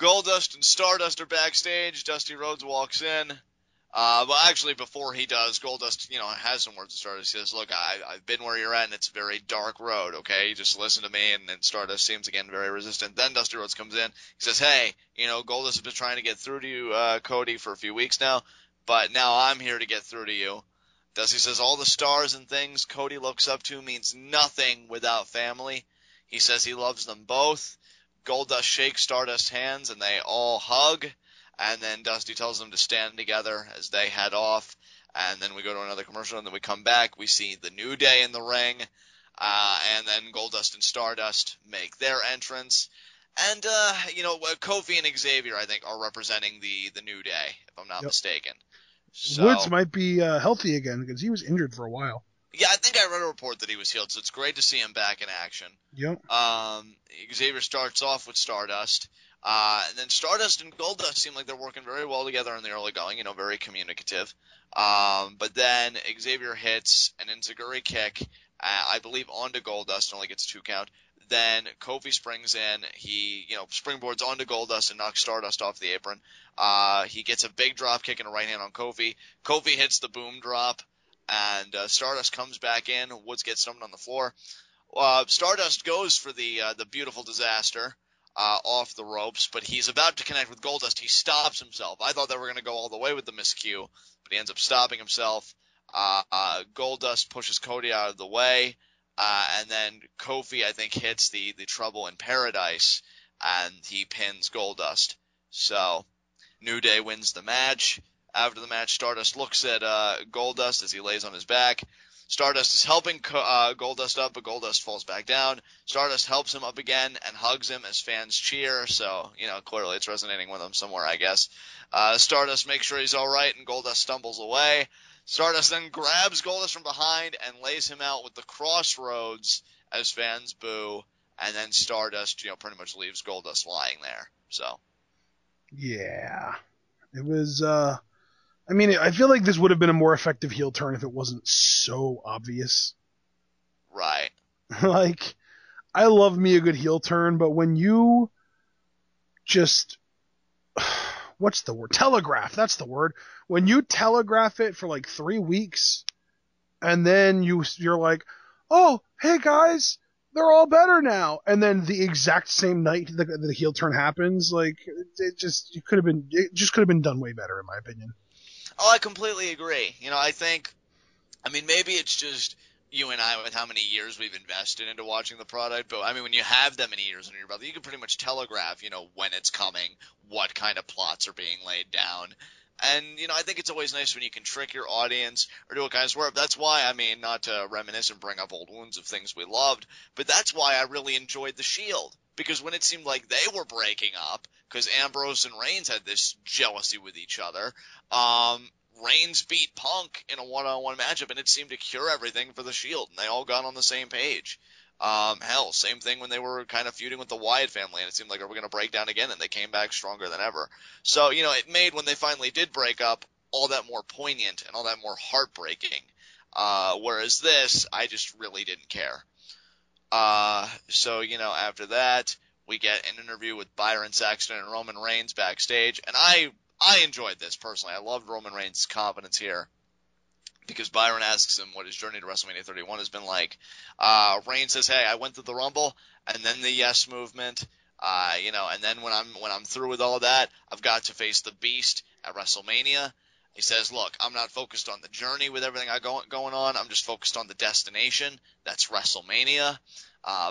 Goldust and Stardust are backstage. Dusty Rhodes walks in. Well, actually, before he does, Goldust, has some words to Stardust. He says, look, I've been where you're at, and it's a very dark road, okay? You just listen to me, and then Stardust seems, again, very resistant. Then Dusty Rhodes comes in. He says, hey, Goldust has been trying to get through to you, Cody, for a few weeks now, but now I'm here to get through to you. Dusty says, all the stars and things Cody looks up to means nothing without family. He says he loves them both. Goldust shakes Stardust's hands, and they all hug. And then Dusty tells them to stand together as they head off. And then we go to another commercial, and then we come back. We see the New Day in the ring. And then Goldust and Stardust make their entrance. And, Kofi and Xavier, I think, are representing the New Day, if I'm not mistaken. So, Woods might be healthy again because he was injured for a while. Yeah, I think I read a report that he was healed, so it's great to see him back in action. Yep. Xavier starts off with Stardust. And then Stardust and Goldust seem like they're working very well together in the early going, very communicative. But then Xavier hits an enziguri kick, I believe, onto Goldust, only gets a 2 count. Then Kofi springs in. He, springboards onto Goldust and knocks Stardust off the apron. He gets a big drop kick and a right hand on Kofi. Kofi hits the boom drop, and Stardust comes back in. Woods gets dumped on the floor. Stardust goes for the beautiful disaster. Off the ropes, but he's about to connect with Goldust. He stops himself. I thought they were going to go all the way with the miscue, but he ends up stopping himself. Goldust pushes Cody out of the way, and then Kofi, I think, hits the Trouble in Paradise, and he pins Goldust. So, New Day wins the match. After the match, Stardust looks at Goldust as he lays on his back. Stardust is helping Goldust up, but Goldust falls back down. Stardust helps him up again and hugs him as fans cheer. So, clearly it's resonating with him somewhere, I guess. Stardust makes sure he's all right, and Goldust stumbles away. Stardust then grabs Goldust from behind and lays him out with the crossroads as fans boo. And then Stardust, pretty much leaves Goldust lying there. So. Yeah. It was, I feel like this would have been a more effective heel turn if it wasn't so obvious. Right. Like, I love me a good heel turn, but when you just, what's the word? Telegraph, that's the word. When you telegraph it for like 3 weeks, and then you're like, oh, hey guys, they're all better now. And then the exact same night the heel turn happens, like, it just could have been done way better, in my opinion. Oh, I completely agree. Maybe it's just you and I with how many years we've invested into watching the product, but when you have that many years under your belt, you can pretty much telegraph, when it's coming, what kind of plots are being laid down. And, I think it's always nice when you can trick your audience or do a kind of swerve. That's why, not to reminisce and bring up old wounds of things we loved, but that's why I really enjoyed The Shield. Because when it seemed like they were breaking up, because Ambrose and Reigns had this jealousy with each other, Reigns beat Punk in a one-on-one matchup, and it seemed to cure everything for the Shield, and they all got on the same page. Hell, same thing when they were kind of feuding with the Wyatt family, and it seemed like, are we going to break down again? And they came back stronger than ever. So, it made, when they finally did break up, all that more poignant and all that more heartbreaking. Whereas this, I just really didn't care. So, after that, we get an interview with Byron Saxton and Roman Reigns backstage, and I enjoyed this personally. I loved Roman Reigns' confidence here because Byron asks him what his journey to WrestleMania 31 has been like. Reigns says, hey, I went through the Rumble and then the Yes movement, and then when I'm through with all of that, I've got to face the Beast at WrestleMania. He says, look, I'm not focused on the journey with everything I going on. I'm just focused on the destination. That's WrestleMania.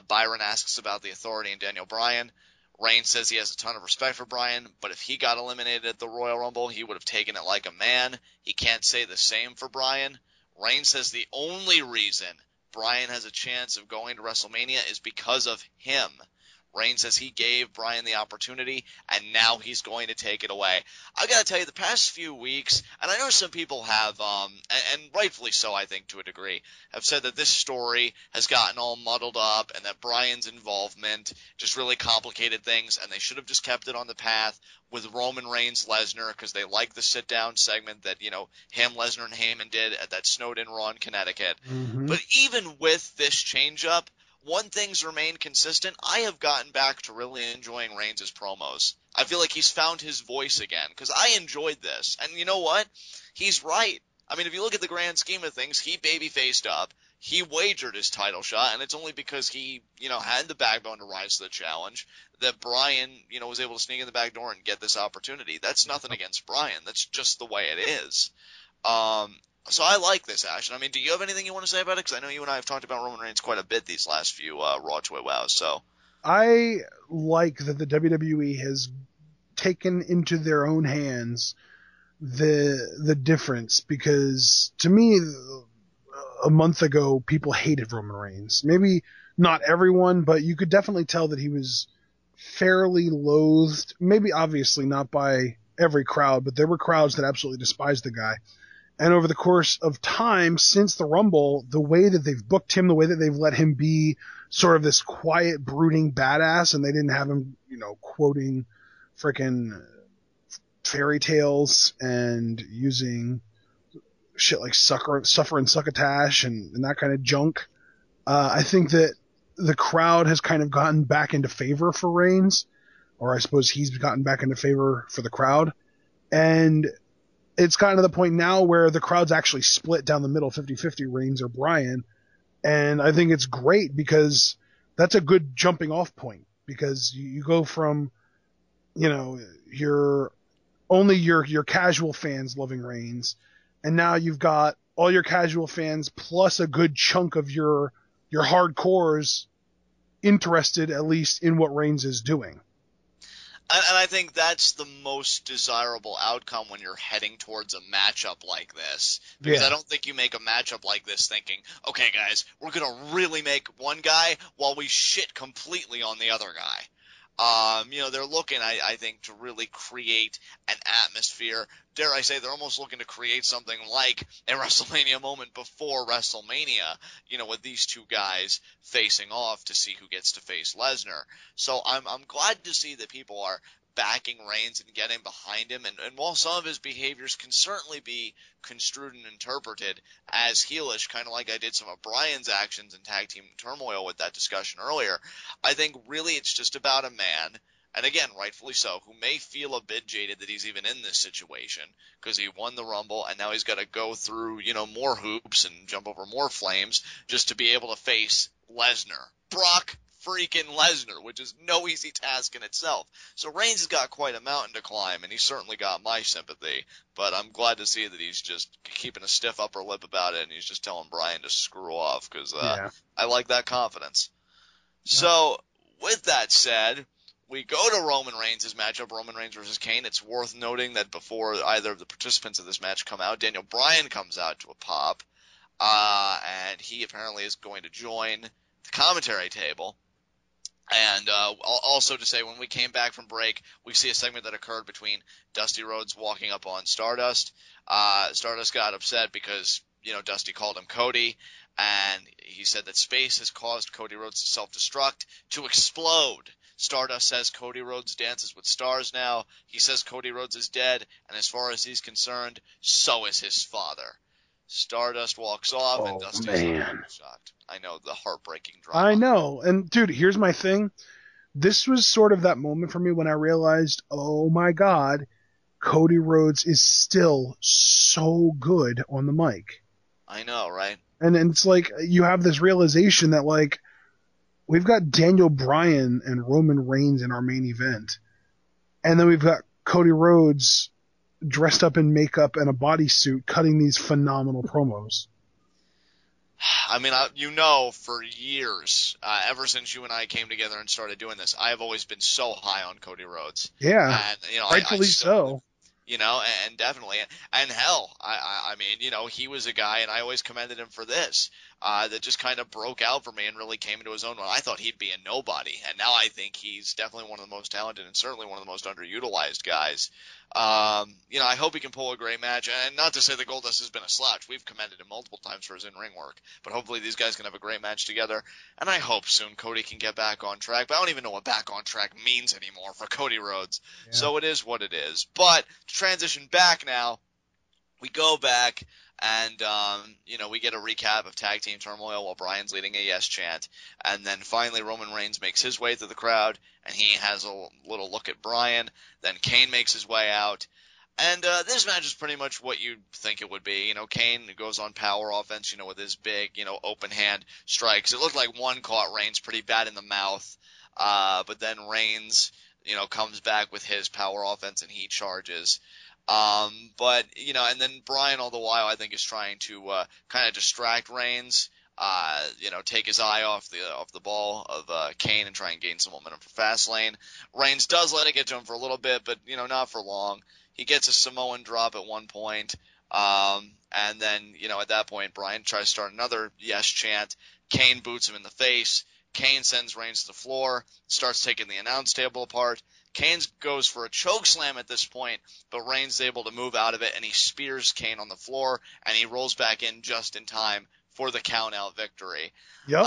Byron asks about the Authority and Daniel Bryan. Reigns says he has a ton of respect for Bryan, but if he got eliminated at the Royal Rumble, he would have taken it like a man. He can't say the same for Bryan. Reigns says the only reason Bryan has a chance of going to WrestleMania is because of him. Reigns says he gave Bryan the opportunity, and now he's going to take it away. I gotta tell you, the past few weeks, and I know some people have, and rightfully so, I think, to a degree, have said that this story has gotten all muddled up, and that Bryan's involvement just really complicated things, and they should have just kept it on the path with Roman Reigns Lesnar, because they like the sit-down segment that, him, Lesnar, and Heyman did at that Snowden Raw in Connecticut. Mm-hmm. But even with this change-up, one thing's remained consistent. I have gotten back to really enjoying Reigns' promos. I feel like he's found his voice again, because I enjoyed this. And you know what? He's right. I mean, if you look at the grand scheme of things, he baby-faced up. He wagered his title shot, and it's only because he, had the backbone to rise to the challenge that Bryan, was able to sneak in the back door and get this opportunity. That's nothing against Bryan. That's just the way it is. So I like this, Ashton. I mean, do you have anything you want to say about it? Because I know you and I have talked about Roman Reigns quite a bit these last few Raw Toy Wows. So I like that the WWE has taken into their own hands the difference, because to me, a month ago, people hated Roman Reigns. Maybe not everyone, but you could definitely tell that he was fairly loathed. Maybe obviously not by every crowd, but there were crowds that absolutely despised the guy. And over the course of time since the Rumble, the way that they've booked him, the way that they've let him be sort of this quiet, brooding badass, and they didn't have him, quoting frickin' fairy tales and using shit like suffer and succotash and that kind of junk. I think that the crowd has kind of gotten back into favor for Reigns, or I suppose he's gotten back into favor for the crowd. And it's gotten to the point now where the crowd's actually split down the middle, 50-50, Reigns or Bryan. And I think it's great, because that's a good jumping off point, because you go from, your casual fans loving Reigns, and now you've got all your casual fans plus a good chunk of your hardcores interested at least in what Reigns is doing. And I think that's the most desirable outcome when you're heading towards a matchup like this. Because I don't think you make a matchup like this thinking, okay, guys, we're going to really make one guy while we shit completely on the other guy. They're looking, I think, to really create an atmosphere. Dare I say, they're almost looking to create something like a WrestleMania moment before WrestleMania, with these two guys facing off to see who gets to face Lesnar. So I'm glad to see that people are backing Reigns and getting behind him. And while some of his behaviors can certainly be construed and interpreted as heelish, kind of like I did some of Bryan's actions in Tag Team Turmoil with that discussion earlier, I think really it's just about a man, and again, rightfully so, who may feel a bit jaded that he's even in this situation because he won the Rumble and now he's got to go through, more hoops and jump over more flames just to be able to face Lesnar. Brock freaking Lesnar, which is no easy task in itself. So Reigns has got quite a mountain to climb, and he's certainly got my sympathy, but I'm glad to see that he's just keeping a stiff upper lip about it, and he's just telling Bryan to screw off, because I like that confidence. Yeah. So, with that said, we go to Roman Reigns' matchup, Roman Reigns versus Kane. It's worth noting that before either of the participants of this match come out, Daniel Bryan comes out to a pop, and he apparently is going to join the commentary table. And also to say, when we came back from break, we see a segment that occurred between Dusty Rhodes walking up on Stardust. Stardust got upset because, Dusty called him Cody, and he said that space has caused Cody Rhodes to self-destruct, to explode. Stardust says Cody Rhodes dances with stars now. He says Cody Rhodes is dead, and as far as he's concerned, so is his father. Stardust walks off, and Dusty's shocked. I know, the heartbreaking drama. I know. And, dude, here's my thing. This was sort of that moment for me when I realized, oh, my God, Cody Rhodes is still so good on the mic. I know, right? And it's like you have this realization that, like, we've got Daniel Bryan and Roman Reigns in our main event. And then we've got Cody Rhodes dressed up in makeup and a bodysuit cutting these phenomenal promos. I mean, for years, ever since you and I came together and started doing this, I have always been so high on Cody Rhodes. Yeah, and, rightfully so. And definitely, and hell, I mean, he was a guy, and I always commended him for this, that just kind of broke out for me and really came into his own when I thought he'd be a nobody, and now I think he's definitely one of the most talented and certainly one of the most underutilized guys. I hope he can pull a great match, and not to say that Goldust has been a slouch. We've commended him multiple times for his in-ring work, but hopefully these guys can have a great match together, and I hope soon Cody can get back on track, but I don't even know what back on track means anymore for Cody Rhodes, so it is what it is. But to transition back now, we go back and, we get a recap of Tag Team Turmoil while Bryan's leading a yes chant. And then finally Roman Reigns makes his way through the crowd, and he has a little look at Bryan. Then Kane makes his way out. And this match is pretty much what you'd think it would be. Kane goes on power offense, with his big, open hand strikes. It looked like one caught Reigns pretty bad in the mouth. But then Reigns, comes back with his power offense and he charges. And then Bryan all the while I think is trying to kind of distract Reigns, take his eye off the ball of Kane and try and gain some momentum for Fastlane. Reigns does let it get to him for a little bit, but not for long. He gets a Samoan drop at one point, and then at that point Bryan tries to start another yes chant. Kane boots him in the face. Kane sends Reigns to the floor, starts taking the announce table apart. Kane goes for a choke slam at this point, but Reigns is able to move out of it, and he spears Kane on the floor, and he rolls back in just in time for the count-out victory. Yep.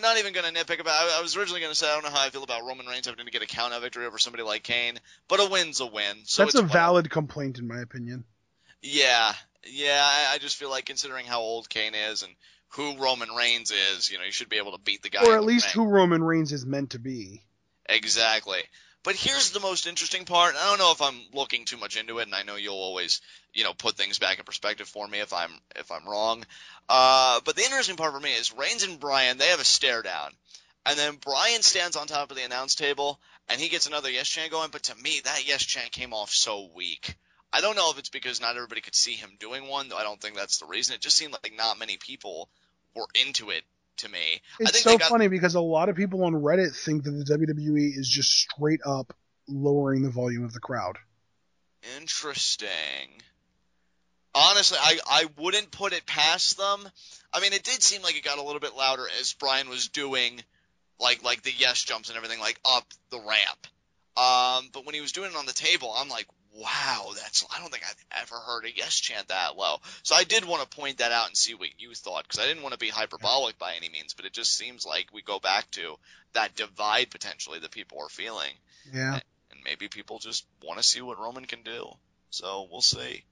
Not even going to nitpick about it. I was originally going to say I don't know how I feel about Roman Reigns having to get a count-out victory over somebody like Kane, but a win's a win. So that's a valid complaint in my opinion. Yeah, I just feel like considering how old Kane is and who Roman Reigns is, you should be able to beat the guy. Or at least who Roman Reigns is meant to be. Exactly. But here's the most interesting part. I don't know if I'm looking too much into it, and I know you'll always, put things back in perspective for me if I'm wrong. But the interesting part for me is Reigns and Bryan, they have a stare down. And then Bryan stands on top of the announce table, and he gets another yes chant going. But to me, that yes chant came off so weak. I don't know if it's because not everybody could see him doing one, though I don't think that's the reason. It just seemed like not many people were into it to me. It's so funny because a lot of people on Reddit think that the WWE is just straight up lowering the volume of the crowd. Interesting. Honestly, I wouldn't put it past them. I mean, it did seem like it got a little bit louder as Bryan was doing like the yes jumps and everything up the ramp. But when he was doing it on the table, I'm like, wow, I don't think I've ever heard a yes chant that low. So I did want to point that out and see what you thought, because I didn't want to be hyperbolic by any means, but it just seems like we go back to that divide potentially that people are feeling. Yeah. And maybe people just want to see what Roman can do. So we'll see.